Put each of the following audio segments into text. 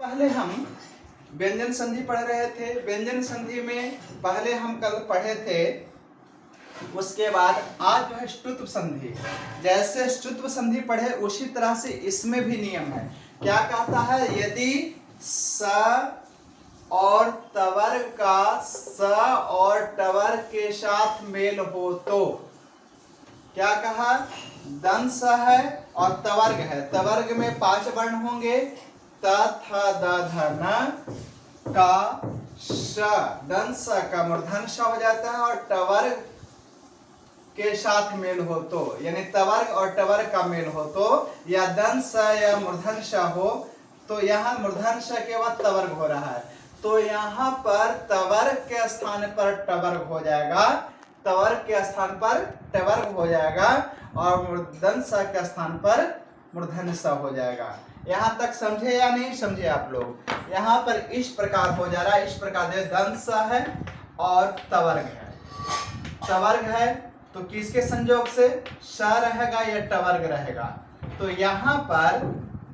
पहले हम व्यंजन संधि पढ़ रहे थे। व्यंजन संधि में पहले हम कल पढ़े थे, उसके बाद आज जो है ष्टुत्व संधि। जैसे ष्टुत्व संधि पढ़े उसी तरह से इसमें भी नियम है। क्या कहता है? यदि स और तवर्ग का स और टवर्ग के साथ मेल हो तो, क्या कहा? दंस है और तवर्ग है। तवर्ग में 5 वर्ण होंगे, त थ द ध न का श। दंस का मूर्धन्य श हो जाता है और टवर्ग के साथ मेल हो तो, यानी तवर्ग और टवर्ग का मेल हो तो, या दंस या मूर्धन्य श हो तो, यहाँ मूर्धन्य श के बाद तवर्ग हो रहा है तो यहाँ पर तवर्ग के स्थान पर टवर्ग हो जाएगा, तवर्ग के स्थान पर टवर्ग हो जाएगा और मूर्धन्य स के स्थान पर मूर्धन्य स हो जाएगा। यहाँ तक समझे या नहीं समझे आप लोग? यहाँ पर इस प्रकार हो जा रहा है, इस प्रकार दे दंस है और तवर्ग है। तवर्ग है तो किसके संयोग से? स रहेगा या टवर्ग रहेगा। तो यहाँ पर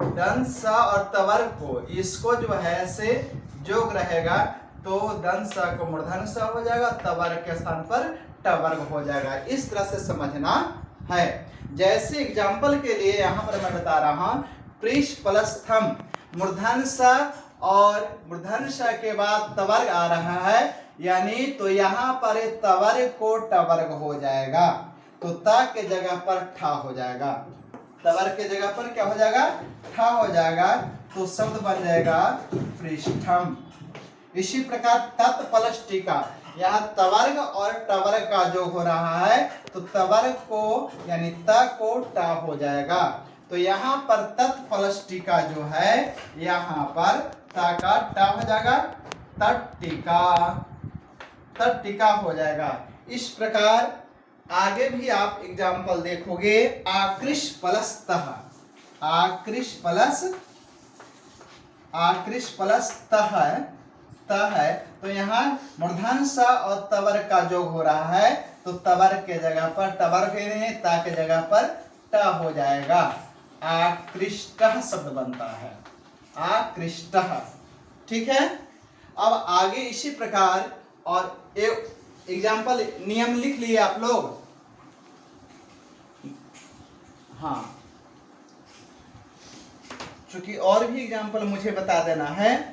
दंस और तवर्ग को, इसको जो है ऐसे जोग रहेगा तो दंस को मूर्धन्य स हो जाएगा, तवर्ग के स्थान पर टवर्ग हो जाएगा। इस तरह से समझना है। जैसे एग्जाम्पल के लिए यहाँ पर मैं बता रहा हूँ, पृष्ठ प्लस थम, मूर्धन्य स और मूर्धन्य स के बाद तवर्ग आ रहा है, यानी तो यहाँ पर तवर्ग को टवर्ग हो जाएगा तो ता के जगह पर ठा हो जाएगा। तवर्ग के जगह पर क्या हो जाएगा? ठा हो जाएगा तो शब्द बन जाएगा पृष्ठम। इसी प्रकार तत् प्लस टीका, यहाँ तवर्ग और टवर्ग का जो हो रहा है तो तवर्ग को यानी त को टा हो जाएगा। तो यहाँ पर तत् प्लस टीका जो है, यहाँ पर ता का टा हो जाएगा, तट्टिका, तट्टिका हो जाएगा। इस प्रकार आगे भी आप एग्जाम्पल देखोगे। आकृष प्लस तह, आकृष प्लस तह है तो यहाँ मूर्धन्य स और तवर्ग का जोग हो रहा है तो तवर्ग के जगह पर टवर्ग नहीं, ता के जगह पर ट हो जाएगा। आकृष्टः शब्द बनता है, आकृष्टः। ठीक है। अब आगे इसी प्रकार और एक एग्जाम्पल नियम लिख लिए आप लोग? हाँ, चूंकि और भी एग्जाम्पल मुझे बता देना है।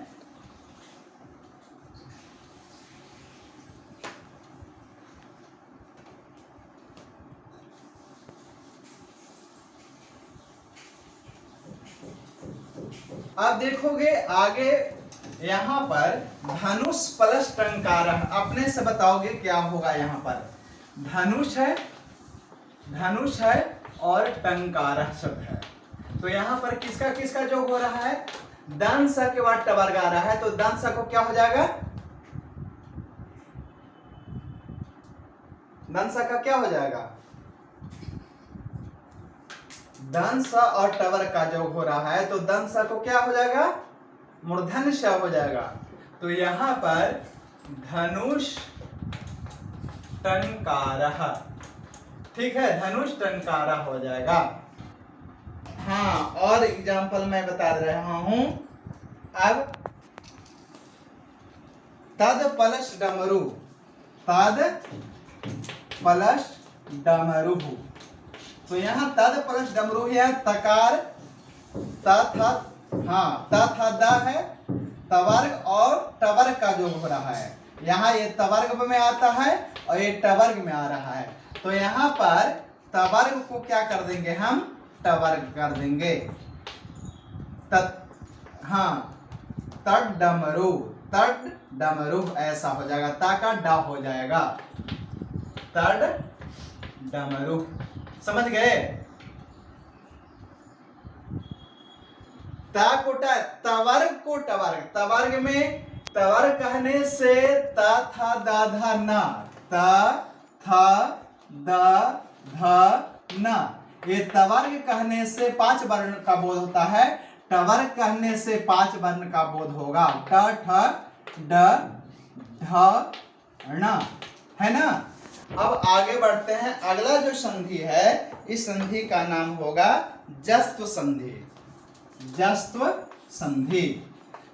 आप देखोगे आगे यहाँ पर धनुष प्लस टंकार, अपने से बताओगे क्या होगा? यहाँ पर धनुष है और टंकार शब्द है तो यहाँ पर किसका किसका जोग हो रहा है? दंस के बाद टवर्ग आ रहा है तो दंस को क्या हो जाएगा? दंस का क्या हो जाएगा? दंस और टवर्ग का जोग हो रहा है तो दंस को क्या हो जाएगा? मूर्धन्य श हो जाएगा। तो यहाँ पर धनुष टंकारः, ठीक है, धनुष टंकारः हो जाएगा। हाँ, और एग्जाम्पल मैं बता रहा हूं। अब तद प्लस डमरू, तद प्लस डमरू, तो यहाँ तद प्लस डमरू है तकार, तथा द है, तवर्ग और टवर्ग का जो हो रहा है। यहाँ ये तवर्ग में आता है और ये टवर्ग में आ रहा है तो यहाँ पर तवर्ग को क्या कर देंगे? हम टवर्ग कर देंगे। तड डमरू, तड डमरू ऐसा हो जाएगा, ता का डा हो जाएगा, तड डमरू। समझ गए? ता को टा, तवर्ग को टवर्ग, तवर्ग में तवर्ग कहने से ता था दा धा ना, ता था दा धा ना, ये तवर्ग कहने से 5 वर्ण का बोध होता है, टवर्ग कहने से 5 वर्ण का बोध होगा। ट ठ ड ढ ण, है ना। अब आगे बढ़ते हैं। अगला जो संधि है इस संधि का नाम होगा जस्त्व संधि, जस्त्व संधि।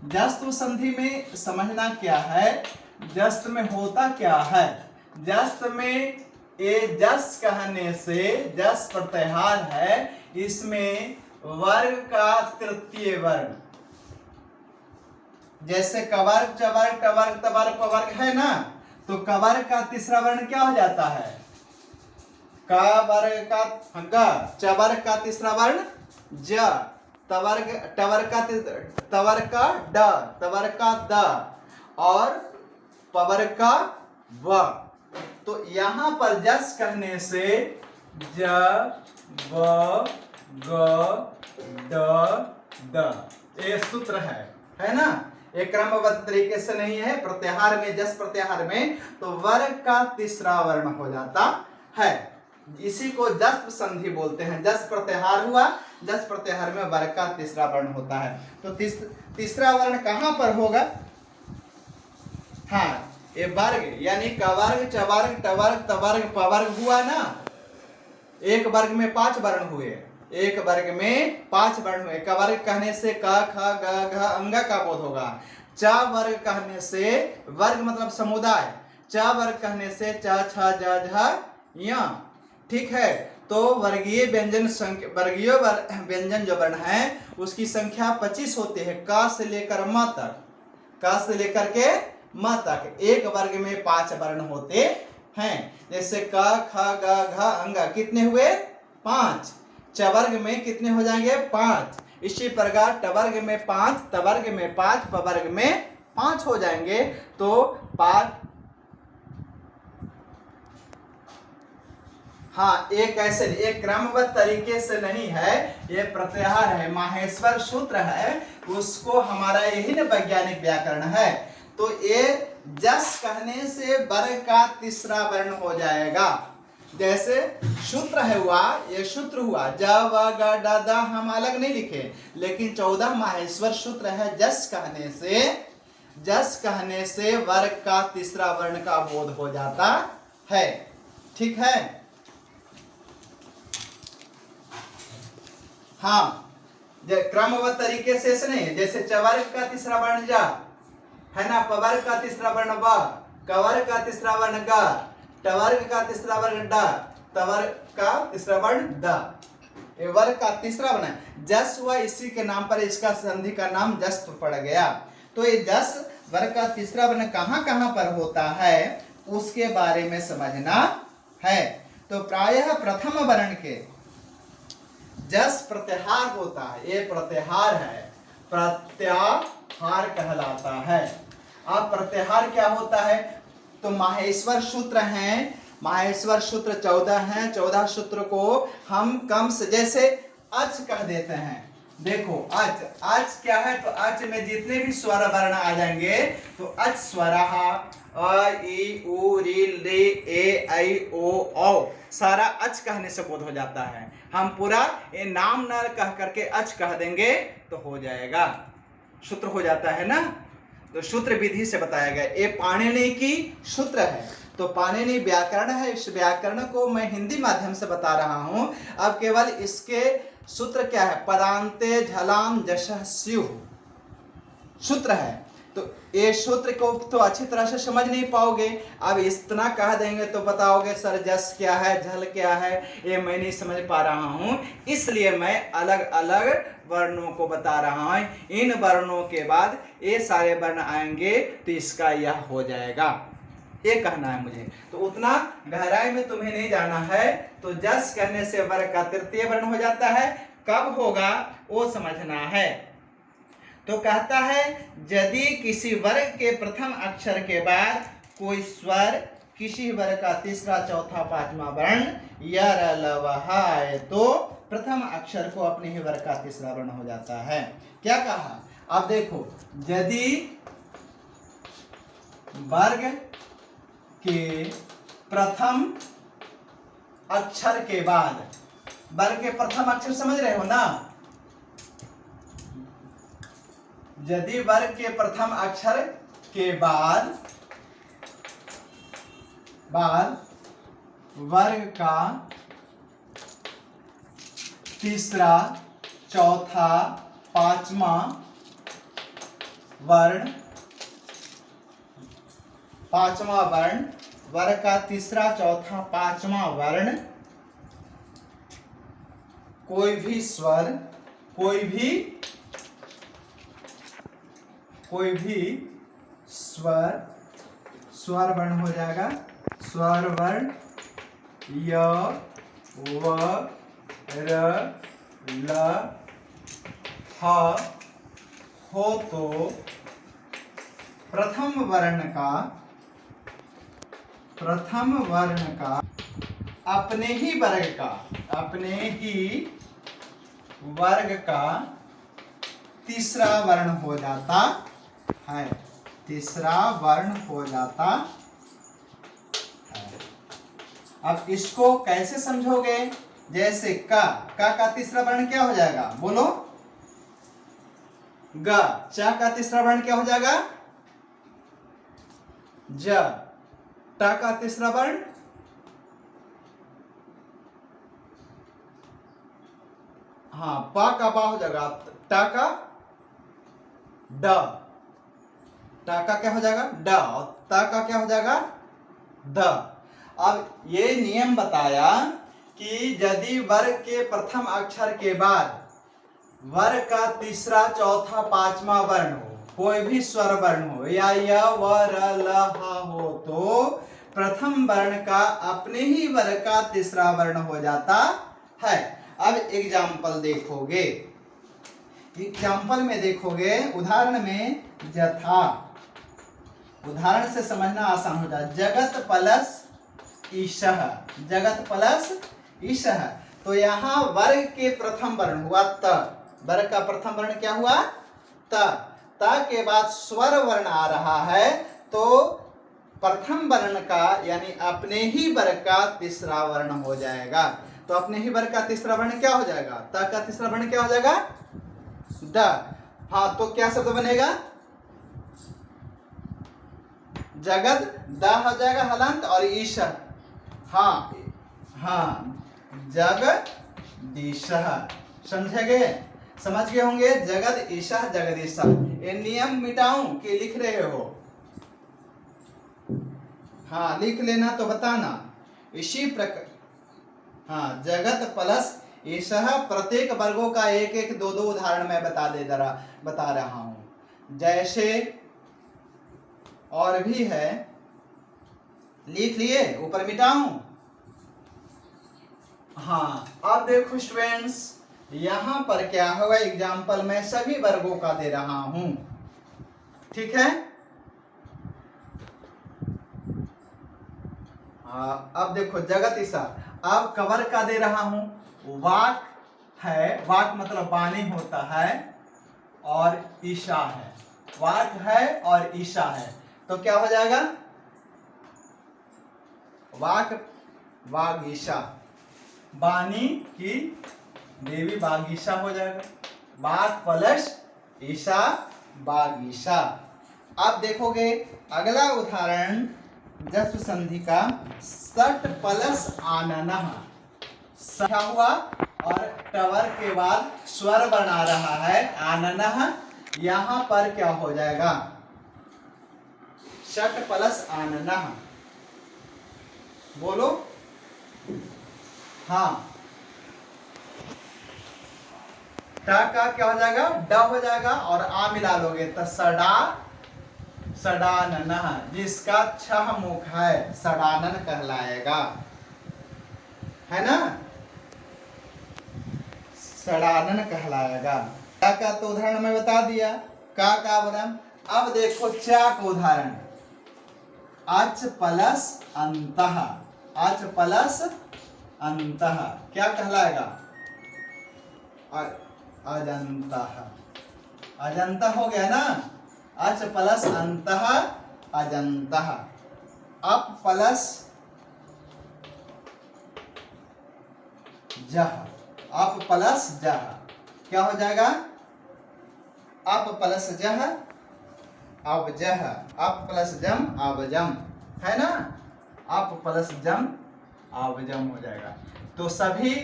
जस्त्व संधि में समझना क्या है, जस्त में होता क्या है, जस्त में ये जस कहने से, जस प्रत्याहार है, इसमें वर्ग का तृतीय वर्ण, जैसे कवर्ग चवर्ग टवर्ग तवर्ग पवर्ग है ना, तो कवर्ग का तीसरा वर्ण क्या हो जाता है, कवर्ग का ग, चवर्ग का तीसरा वर्ण ज, तवर्ग टवर्ग का ड, तवर्ग का द और पवर्ग का व। तो यहां पर जस कहने से ज व ग द ये सूत्र है ना, एक क्रमबद्ध तरीके से नहीं है। प्रत्याहार में, जस प्रत्याहार में तो वर्ग का तीसरा वर्ण हो जाता है, इसी को जस्त्व संधि बोलते हैं। जस प्रत्याहार हुआ, जस प्रत्याहार में वर्ग का तीसरा वर्ण होता है। तो तीसरा वर्ण कहां पर होगा, हाँ ये वर्ग, यानी कवर्ग चवर्ग टवर्ग तवर्ग पवर्ग हुआ ना, एक वर्ग में 5 वर्ण हुए, एक वर्ग में 5 वर्ण हुए। कवर्ग कहने से क ख ग घ अंग का बोध होगा, च वर्ग कहने से, वर्ग मतलब समुदाय, च वर्ग कहने से च छ ज झ य, ठीक है। तो वर्गीय व्यंजन संख्या, वर्गीय व्यंजन जो वर्ण है उसकी संख्या 25 होती है, क से लेकर म तक, क से लेकर के म तक एक वर्ग में 5 वर्ण होते हैं। जैसे क ख ग घ अंग कितने हुए 5, चवर्ग में कितने हो जाएंगे 5, इसी प्रकार टवर्ग में 5, तवर्ग में 5, पवर्ग में 5 हो जाएंगे। तो 5, हाँ एक ऐसे, एक क्रमबद्ध तरीके से नहीं है, ये प्रत्याहार है, माहेश्वर सूत्र है, उसको हमारा यही न वैज्ञानिक व्याकरण है। तो ये जस कहने से वर्ग का तीसरा वर्ण हो जाएगा। जैसे सूत्र है हुआ, ये सूत्र हुआ ज व ग ड द, हम अलग नहीं लिखे, लेकिन 14 माहेश्वर सूत्र है। जस कहने से वर्ग का तीसरा वर्ण का बोध हो जाता है, ठीक है। हाँ क्रमबद्ध तरीके से ऐसे नहीं, जैसे चवर्ग का तीसरा वर्ण जा है ना, पवर्ग का तीसरा वर्ण ब, कवर्ग का तीसरा वर्ण ग, टवर्ग का तीसरा वर्ण ड, तवर्ग का तीसरा वर्ण द, ये वर्ग का तीसरा वर्ण जस हुआ, इसी के नाम पर इसका संधि का नाम जस्त्व पड़ गया। तो ये जस वर्ग का तीसरा वर्ण कहां कहां पर होता है उसके बारे में समझना है। तो प्रायः प्रथम वर्ण के जस प्रत्याहार होता है, ये प्रत्याहार है, प्रत्याहार कहलाता है। अब प्रत्याहार क्या होता है, तो माहेश्वर सूत्र हैं, माहेश्वर सूत्र 14 हैं, 14 सूत्र को हम कम से, जैसे अच कह देते हैं। देखो अच, अच क्या है, तो अच में जितने भी स्वर वर्ण आ जाएंगे तो अच स्वरहा, अ ई उ री रे ए ऐ ओ औ, सारा अच कहने से बोध हो जाता है। हम पूरा ये नाम न कह करके अच कह देंगे तो हो जाएगा, सूत्र हो जाता है ना। तो सूत्र विधि से बताया गया, ये पाणिनि की सूत्र है, तो पाणिनि व्याकरण है, इस व्याकरण को मैं हिंदी माध्यम से बता रहा हूं। अब केवल इसके सूत्र क्या है, पदांते झलाम जशः स्युः सूत्र है। तो ये सूत्र को तो अच्छी तरह से समझ नहीं पाओगे, अब इतना कह देंगे तो बताओगे सर जस क्या है, झल क्या है, ये मैं नहीं समझ पा रहा हूं, इसलिए मैं अलग अलग वर्णों को बता रहा हूं। इन वर्णों के बाद ये सारे वर्ण आएंगे तो इसका यह हो जाएगा, ये कहना है मुझे। तो उतना गहराई में तुम्हें नहीं जाना है। तो जस कहने से वर्ग का तृतीय वर्ण हो जाता है, कब होगा वो समझना है। तो कहता है यदि किसी वर्ग के प्रथम अक्षर के बाद कोई स्वर किसी वर्ग का तीसरा चौथा पांचवा वर्ण या आए तो प्रथम अक्षर को अपने ही वर्ग का तीसरा वर्ण हो जाता है। क्या कहा, अब देखो यदि वर्ग के प्रथम अक्षर के बाद, वर्ग के प्रथम अक्षर समझ रहे हो ना, यदि वर्ग के प्रथम अक्षर के बाद वर्ग का तीसरा चौथा पांचवा वर्ण, पांचवा वर्ण, वर्ग का तीसरा, चौथा, पांचवा वर्ण, कोई भी स्वर, कोई भी स्वर वर्ण हो जाएगा। स्वर वर्ण य व र ल ह हो तो प्रथम वर्ण का अपने ही वर्ग का तीसरा वर्ण हो जाता है। तीसरा वर्ण हो जाता है। अब इसको कैसे समझोगे? जैसे का तीसरा वर्ण क्या हो जाएगा? बोलो। ग। च का तीसरा वर्ण क्या हो जाएगा? ज। ट का तीसरा वर्ण हाँ पा का बा हो जाएगा। टा का ड। टा का क्या हो जाएगा? ड। और ता का क्या हो जाएगा? द। अब ये नियम बताया कि यदि वर्ग के प्रथम अक्षर के बाद वर्ग का तीसरा, चौथा, पांचवा वर्ण हो, कोई भी स्वर वर्ण हो, या य व र ल ह हो, तो प्रथम वर्ण का अपने ही वर्ग का तीसरा वर्ण हो जाता है। अब एग्जाम्पल देखोगे, उदाहरण में यथा, उदाहरण से समझना आसान हो जाए। जगत प्लस ईशः, जगत प्लस ईशः, तो यहाँ वर्ग के प्रथम वर्ण हुआ त। वर्ग का प्रथम वर्ण क्या हुआ? त के बाद स्वर वर्ण आ रहा है, तो प्रथम वर्ण का यानी अपने ही वर्ग का तीसरा वर्ण हो जाएगा। तो अपने ही वर्ग का तीसरा वर्ण क्या हो जाएगा? त का तीसरा वर्ण क्या हो जाएगा? द। हाँ, तो क्या शब्द बनेगा? जगत द हो जाएगा हलंत, और ईश जगदीशः। समझे? समझ गए होंगे। जगद ईशः जगदीशः। ये नियम मिटाऊं कि लिख रहे हो? हाँ, लिख लेना तो बताना। इसी प्रकार हाँ, जगत प्लस ईशः, प्रत्येक वर्गों का एक एक दो उदाहरण मैं बता रहा हूं। जैसे और भी है, लिख लिए? ऊपर मिटाऊं? हाँ, अब देखो स्टूडेंट्स, यहां पर क्या होगा? एग्जाम्पल मैं सभी वर्गों का दे रहा हूं, ठीक है? अब देखो जगत ईशा, अब कवर का दे रहा हूं। वाक है, वाक मतलब वाणी होता है, और ईशा है। वाक है और ईशा है, तो क्या हो जाएगा? वाक वागीशा, वाणी की देवी बागीशा हो जाएगा। वाक प्लस ईशा बागीशा। अब देखोगे अगला उदाहरण जस्व संधि का, सट प्लस आननः। क्या हुआ? और टवर के बाद स्वर बना रहा है आननः, यहां पर क्या हो जाएगा? षट प्लस आननः। बोलो। हाँ, ट का क्या हो जाएगा? ड हो जाएगा, और आ मिला लोगे तो सडाननः, जिसका 6 मुख है, सडानन कहलाएगा, है ना? सडानन कहलाएगा। का तो उदाहरण मैं बता दिया। का उदाहरण। अब देखो चा का उदाहरण, अच प्लस अंतः। अच प्लस अंतः क्या कहलाएगा? अजंतः। अजंता हो गया ना? अच प्लस अंतः अजंतः। अप प्लस जह, अप प्लस जह क्या हो जाएगा? अप प्लस जह अवजह, अप प्लस जम अवजम, है ना? अप प्लस जम अवजम हो जाएगा। तो सभी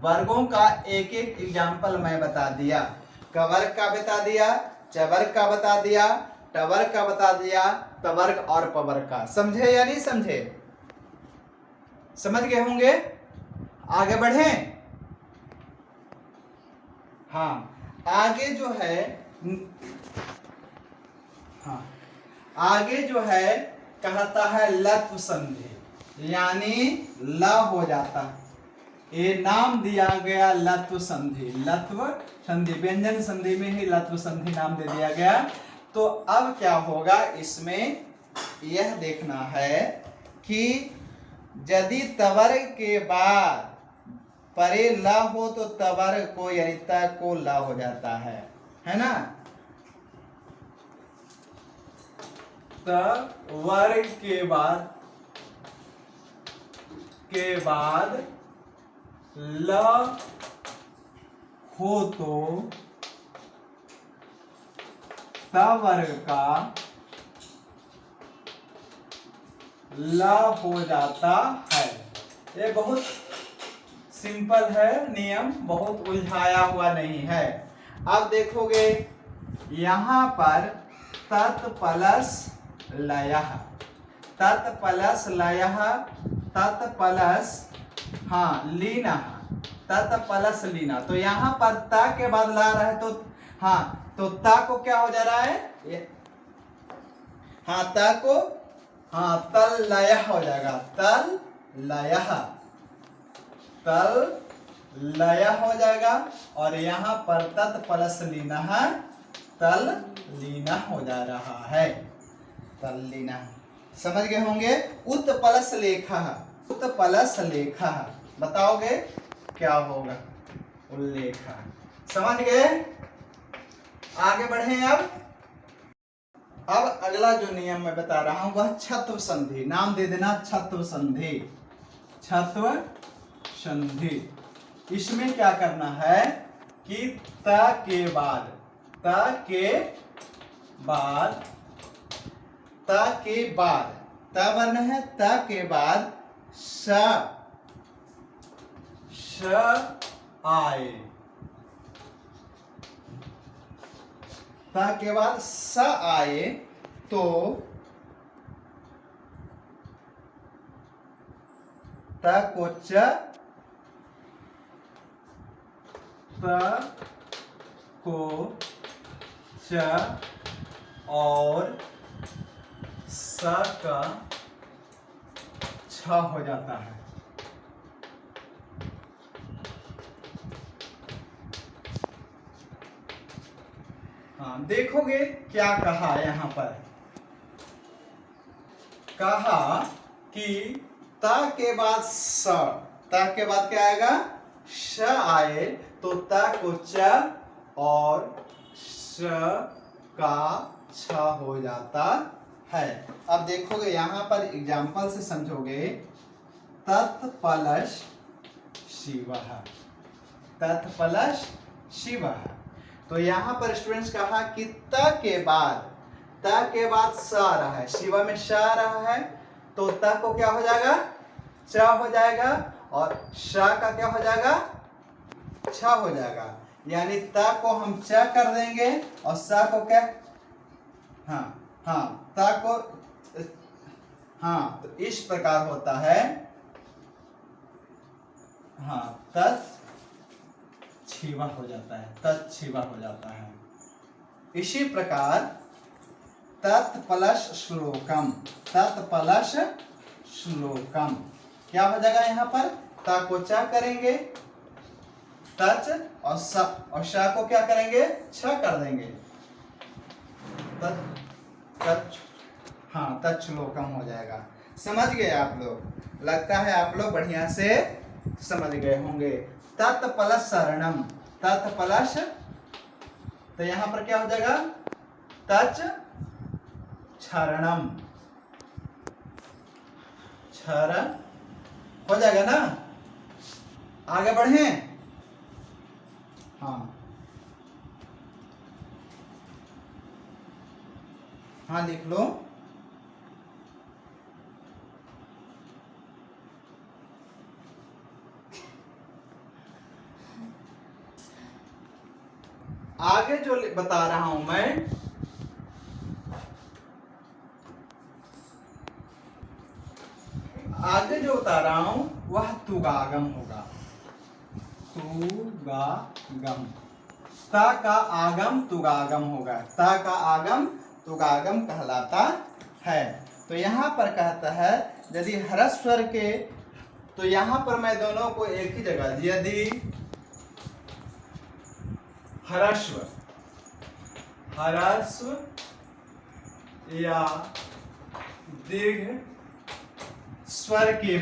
वर्गों का एक एक एग्जाम्पल मैं बता दिया। वर्ग का बता दिया, चवर्ग का बता दिया, टवर्ग का बता दिया, तवर्ग और पवर्ग का। समझे या नहीं समझे? समझ गए होंगे। आगे बढ़े। हाँ आगे जो है, हाँ आगे जो है कहता है लत्व संधि, यानी ल हो जाता, ये नाम दिया गया लत्व संधि। लत्व संधि व्यंजन संधि में ही लत्व संधि नाम दे दिया गया। तो अब क्या होगा, इसमें यह देखना है कि यदि तवर्ग के बाद परे ल हो तो तवर्ग को यानी त को ल हो जाता है ना। तवर्ग के बाद ल हो तो तवर्ग का ल हो जाता है। ये बहुत सिंपल है नियम, बहुत उलझाया हुआ नहीं है। अब देखोगे यहां पर तत् प्लस लयः, तत् प्लस लयः, तत् प्लस लीनः, तत् प्लस लीना। तो यहाँ पर ता के बाद ला रहा है, तो तो ता को क्या हो जा रहा है, ता को तल लयः हो जाएगा, तल लयः, तल लय हो जाएगा। और यहाँ पर तत् प्लस लीना है, तल लीना हो जा रहा है, तल लीना। समझ गए होंगे। उत प्लस लेखा, उत प्लस लेखा बताओगे क्या होगा, उल्लेख। समझ गए। आगे बढ़े। अब अगला जो नियम मैं बता रहा हूं वह छत्व संधि। नाम दे देना छत्व संधि, छत्व संधि। इसमें क्या करना है कि त के बाद, त के बाद, त के बाद, त वर्ण है, त के बाद स आए, त के बाद स आए तो त को च, त को च और स का छ हो जाता है। देखोगे क्या कहा यहां पर, कहा कि ता के बाद स, ता के बाद क्या आएगा, श आए तो ता को च और श का छ हो जाता है। अब देखोगे यहां पर एग्जाम्पल से समझोगे। तत् प्लस शिवः, तत् प्लस शिवः। तो यहां पर स्टूडेंट्स कहा कि त के बाद, त के बाद स आ रहा है, शिवा में श आ रहा है, तो त को क्या हो जाएगा, च हो जाएगा, और श का क्या हो जाएगा, छ हो जाएगा। यानी त को हम च कर देंगे और स को क्या, त को, तो इस प्रकार होता है। तत् छिवा हो जाता है, तत् छिवा हो जाता है। इसी प्रकार तत् प्लस श्लोकम, तत् प्लस श्लोकम क्या हो जाएगा, यहाँ पर ता को चा करेंगे, तच और श को क्या करेंगे, छ कर देंगे, तत् श्लोकम हो जाएगा। समझ गए आप लोग, लगता है आप लोग बढ़िया से समझ गए होंगे। तत् प्लस शरणम, तत् प्लस, तो यहां पर क्या हो जाएगा, तच क्षरणम, क्षरण हो जाएगा ना। आगे बढ़े। लिख लो। आगे आगे जो बता रहा हूं मैं, आगे जो बता रहा हूं वह तुगागम होगा। तुगागम, ता का आगम तुगागम होगा। ता का आगम तुगागम कहलाता है। तो यहाँ पर कहता है यदि ह्रस्व स्वर के, तो यहाँ पर मैं दोनों को एक ही जगह, यदि ह्रस्व या दीर्घ स्वर के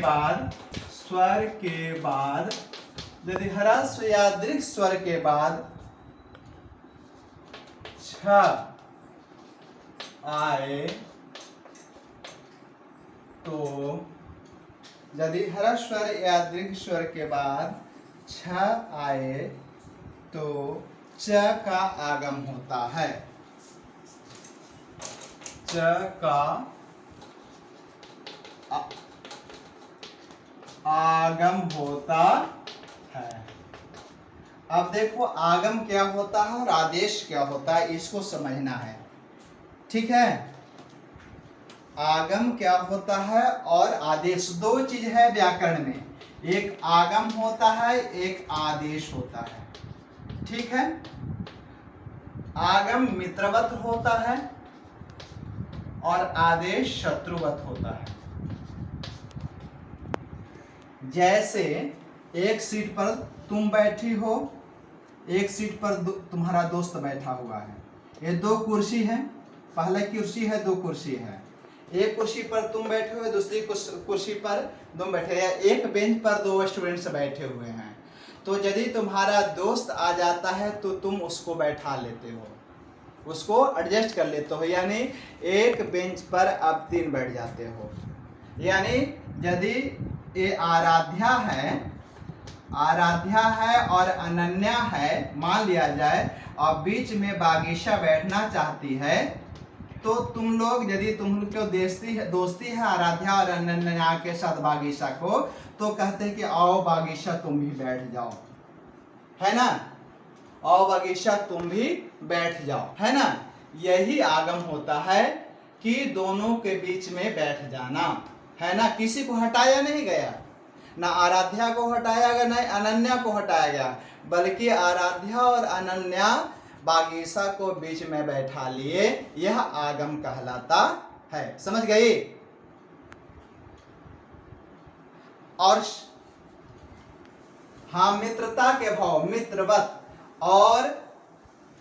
बाद यदि ह्रस्व या दीर्घ स्वर के बाद छ आए, तो यदि ह्रस्व स्वर या दीर्घ स्वर के बाद छ आए तो च का आगम होता है। च का आगम होता है। अब देखो आगम क्या होता है और आदेश क्या होता है, इसको समझना है। ठीक है, आगम क्या होता है और आदेश, दो चीज है व्याकरण में, एक आगम होता है, एक आदेश होता है। ठीक है, आगम मित्रवत होता है और आदेश शत्रुवत होता है। जैसे एक सीट पर तुम बैठी हो, एक सीट पर तुम्हारा दोस्त बैठा हुआ है। ये दो कुर्सी है, पहला कुर्सी है, दो कुर्सी है। एक कुर्सी पर तुम बैठे हुए, दूसरी कुर्सी पर तुम बैठे, या एक बेंच पर दो स्टूडेंट्स बैठे हुए हैं। तो यदि तुम्हारा दोस्त आ जाता है तो तुम उसको बैठा लेते हो, उसको एडजस्ट कर लेते हो, यानी एक बेंच पर अब 3 बैठ जाते हो। यानी यदि ये आराध्या है और अनन्या है, मान लिया जाए, और बीच में बागीशा बैठना चाहती है, तो तुम लोग, यदि तुम लोग को दोस्ती है आराध्या और अनन्या के साथ बागीशा को, तो कहते हैं कि आओ बागीशा तुम भी बैठ जाओ, है ना, आओ बागीशा तुम भी बैठ जाओ, है ना। यही आगम होता है कि दोनों के बीच में बैठ जाना, है ना। किसी को हटाया नहीं गया, ना आराध्या को हटाया गया, ना अनन्या को हटाया गया, बल्कि आराध्या और अनन्या बागीशा को बीच में बैठा लिए, यह आगम कहलाता है। समझ गई। और हाँ, मित्रता के भाव, मित्रवत, और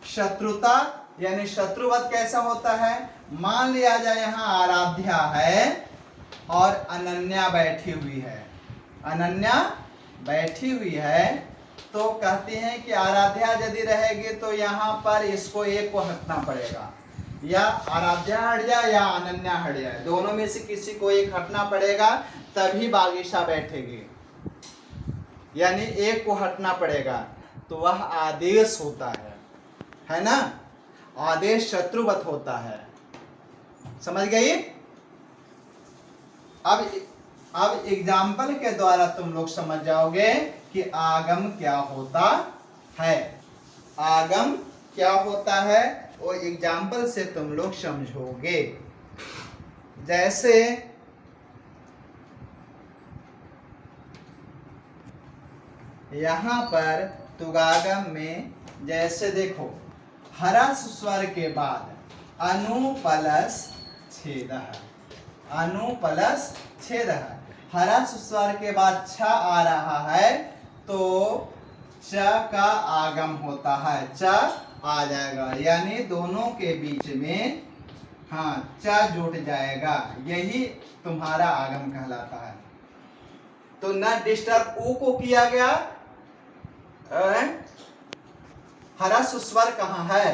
शत्रुता यानी शत्रुवत कैसा होता है, मान लिया जाए यहाँ आराध्या है और अनन्या बैठी हुई है, अनन्या बैठी हुई है, तो कहते हैं कि आराध्या यदि रहेगी तो यहाँ पर इसको एक को हटना पड़ेगा, या आराध्या हट जाए या अनन्या हट जाए, दोनों में से किसी को एक हटना पड़ेगा, तभी बागीशा बैठेगी, यानी एक को हटना पड़ेगा। तो वह आदेश होता है ना, आदेश शत्रुवत होता है। समझ गई। अब एग्जाम्पल के द्वारा तुम लोग समझ जाओगे कि आगम क्या होता है। आगम क्या होता है वो एग्जाम्पल से तुम लोग समझोगे। जैसे यहाँ पर तुगागम में, जैसे देखो, ह्रस्व स्वर के बाद अनु प्लस छेद, अनु प्लस छेद, ह्रस्व स्वर के बाद छ आ रहा है तो च का आगम होता है, च आ जाएगा, यानी दोनों के बीच में हाँ च जुट जाएगा, यही तुम्हारा आगम कहलाता है। तो न डिस्टर्ब ऊ को किया गया, ह्रस्व स्वर कहाँ है,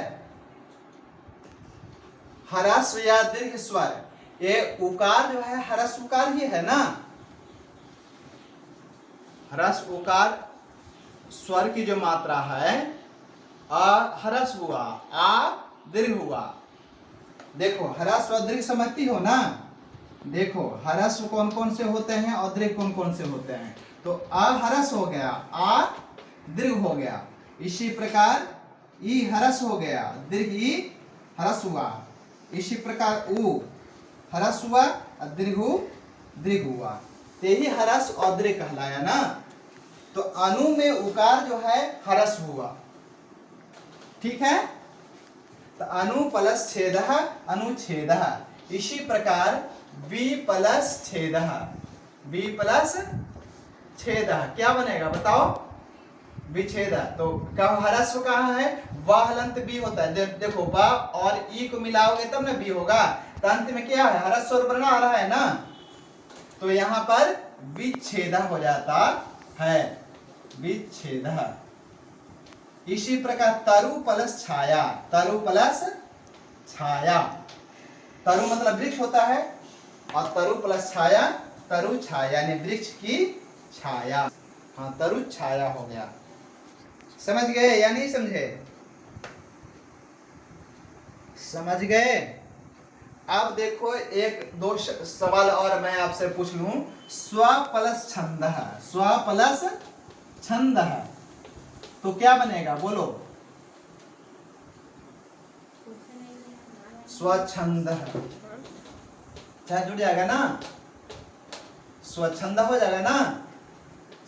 ह्रस्व या दीर्घ स्वर, ये उकार जो है ह्रस्व उकार ही है ना, ह्रस्व उकार स्वर की जो मात्रा है, अ ह्रस्व हुआ, आ दीर्घ हुआ। देखो ह्रस्व और दीर्घ समझती हो ना, देखो ह्रस्व कौन कौन से होते हैं और दीर्घ कौन कौन से होते हैं। तो अ ह्रस्व हो गया, आ दीर्घ हो गया। इसी प्रकार ई हरस हो गया, दीर्घ ई हरस हुआ। इसी प्रकार उ हरस हुआ और दीर्घ उ दीर्घ हुआ, तो यही हरस और दीर्घ कहलाया ना। तो अनु में उकार जो है हरस हुआ, ठीक है। तो अनु प्लस छेद अनुच्छेद। इसी प्रकार बी प्लस छेद, बी प्लस छेद क्या बनेगा बताओ, विच्छेद। तो क्या हरस्व कहाँ है, वाह हलंत बी होता है। देखो वाह और ई को मिलाओगे तब ना बी होगा, तो अंत में क्या है हरस्व वर्ण आ रहा है ना, तो यहाँ पर विच्छेद हो जाता है, विच्छेद। इसी प्रकार तरु प्लस छाया, तरु प्लस छाया, तरु मतलब वृक्ष होता है और तरु प्लस छाया तरु छाया यानी वृक्ष की छाया। हाँ तरु छाया हो गया, समझ गए या नहीं समझे, समझ गए। अब देखो एक दो सवाल और मैं आपसे पूछ लूं, स्व प्लस छंद, स्व प्लस छंद तो क्या बनेगा बोलो, स्वच्छंद, क्या जुड़ जाएगा ना, स्वच्छंद हो जाएगा ना,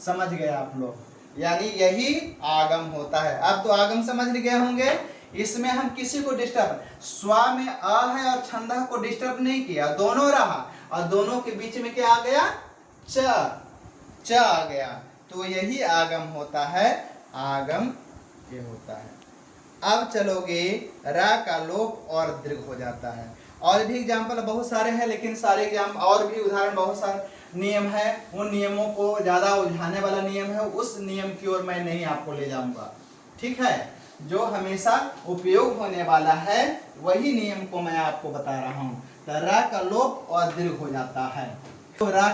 समझ गए आप लोग, यानी यही आगम होता है। अब तो आगम समझ गए होंगे, इसमें हम किसी को डिस्टर्ब, स्व में अ है और छंद को डिस्टर्ब नहीं किया, दोनों रहा और दोनों के बीच में क्या आ गया, च आ गया, तो यही आगम होता है, आगम ये होता है। अब चलोगे रा का लोप और दीर्घ हो जाता है, और भी एग्जाम्पल बहुत सारे हैं, लेकिन सारे एग्जाम्पल और भी उदाहरण बहुत सारे नियम है, उन नियमों को ज्यादा उलझाने वाला नियम है, उस नियम की ओर मैं नहीं आपको ले जाऊंगा, ठीक है। जो हमेशा उपयोग होने वाला है वही नियम को मैं आपको बता रहा हूं। तो रा का लोप और दीर्घ हो जाता है, तो रा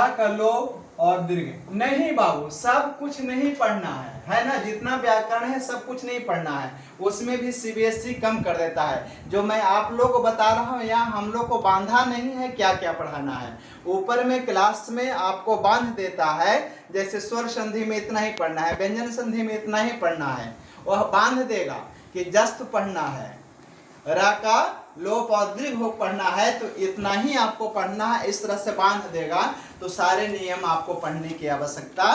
का लोप और दीर्घ नहीं बाबू, सब कुछ नहीं पढ़ना है ना, जितना व्याकरण है सब कुछ नहीं पढ़ना है, उसमें भी सीबीएसई कम कर देता है। जो मैं आप लोग को बता रहा हूँ यहाँ हम लोग को बांधा नहीं है क्या क्या पढ़ाना है, ऊपर में क्लास में आपको बांध देता है, जैसे स्वर संधि में इतना ही पढ़ना है, व्यंजन संधि में इतना ही पढ़ना है, वह बांध देगा कि जस्त पढ़ना है, रा का लोप और दीर्घ हो पढ़ना है तो इतना ही आपको पढ़ना है, इस तरह से बांध देगा तो सारे नियम आपको पढ़ने की आवश्यकता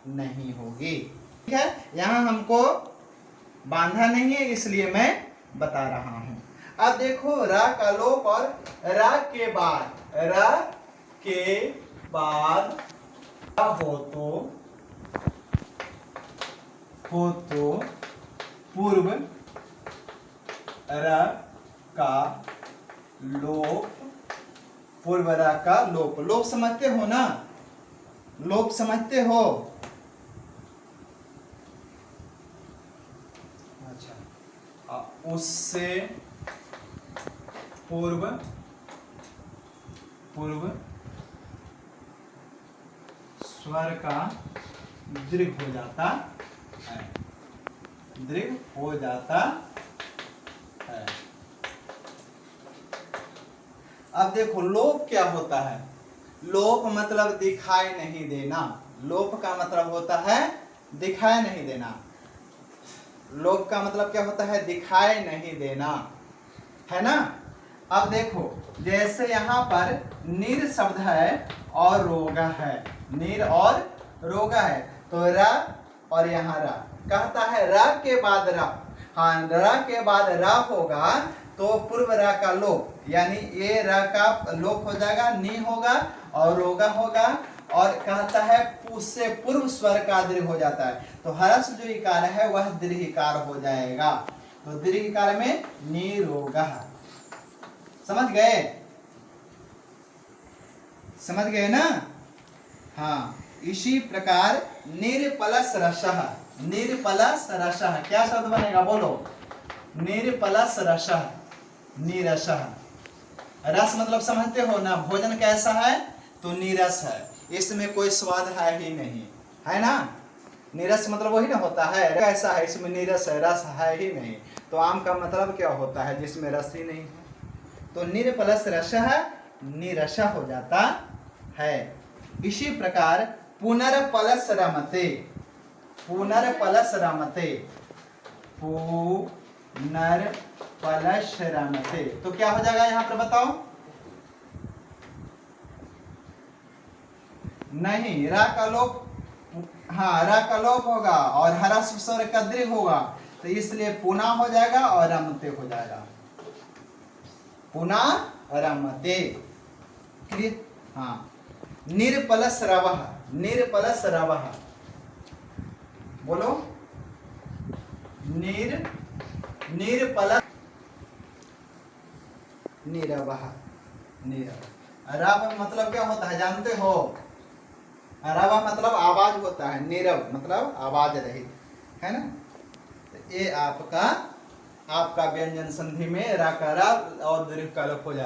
नहीं होगी, ठीक है। यहाँ हमको बांधा नहीं है इसलिए मैं बता रहा हूं। अब देखो रा का लोप और रा के बाद हो तो पूर्व रा का लोप, पूर्व रा का लोप, लोप समझते हो ना, लोप समझते हो, अच्छा। उससे पूर्व स्वर का दीर्घ हो जाता है, दीर्घ हो जाता है। अब देखो लोप क्या होता है, लोप मतलब दिखाई नहीं देना, लोप का मतलब होता है दिखाई नहीं देना, लोप का मतलब क्या होता है दिखाई नहीं देना, है ना। अब देखो जैसे यहाँ पर नीर शब्द है और रोगा है, नीर और रोगा है, तो रा और यहाँ रा कहता है रा के बाद रा, हाँ रा के बाद रा होगा तो पूर्व रा का लोप, यानी ये रा का लोप हो जाएगा, नी होगा और रोगा होगा, और कहता है उससे पूर्व स्वर का दीर्घ हो जाता है, तो हरस जो इकार है वह दीर्घ इकार हो जाएगा, तो दीर्घ इकार में निरोगा, समझ गए, समझ गए ना। हाँ इसी प्रकार निर्पलस रसः, निर्पलस रसः क्या शब्द बनेगा बोलो, निर्पलस रसः, नीरसः, रस मतलब समझते हो ना, भोजन कैसा है तो नीरस है, इसमें कोई स्वाद है ही नहीं, है ना, नीरस मतलब वही ना होता है, कैसा है इसमें नीरस है, रस है ही नहीं, तो आम का मतलब क्या होता है जिसमें रस ही नहीं है, तो निर्पलस रसः नीरस हो जाता है। इसी प्रकार पुनर्पलस रमते, पुनर्पलश्रमते, पुनर्पलश्रमते। तो क्या हो जाएगा यहाँ पर बताओ? नहीं, रा का लोप, हाँ रा का लोप होगा और ह्रस्व स्वर का दीर्घ होगा, तो इसलिए पुनः हो जाएगा और रमते हो जाएगा, पुनः रमते। हाँ, निर्पलश्रवः, निर्पलश्रवः बोलो, निर्पल नीरवः, नीरव। रव मतलब क्या होता है जानते हो? रव मतलब आवाज होता है, नीरव मतलब आवाज रहित, है ना। तो ये आपका व्यंजन संधि में रा का रा और दीर्घ का लोप हो जाएगा।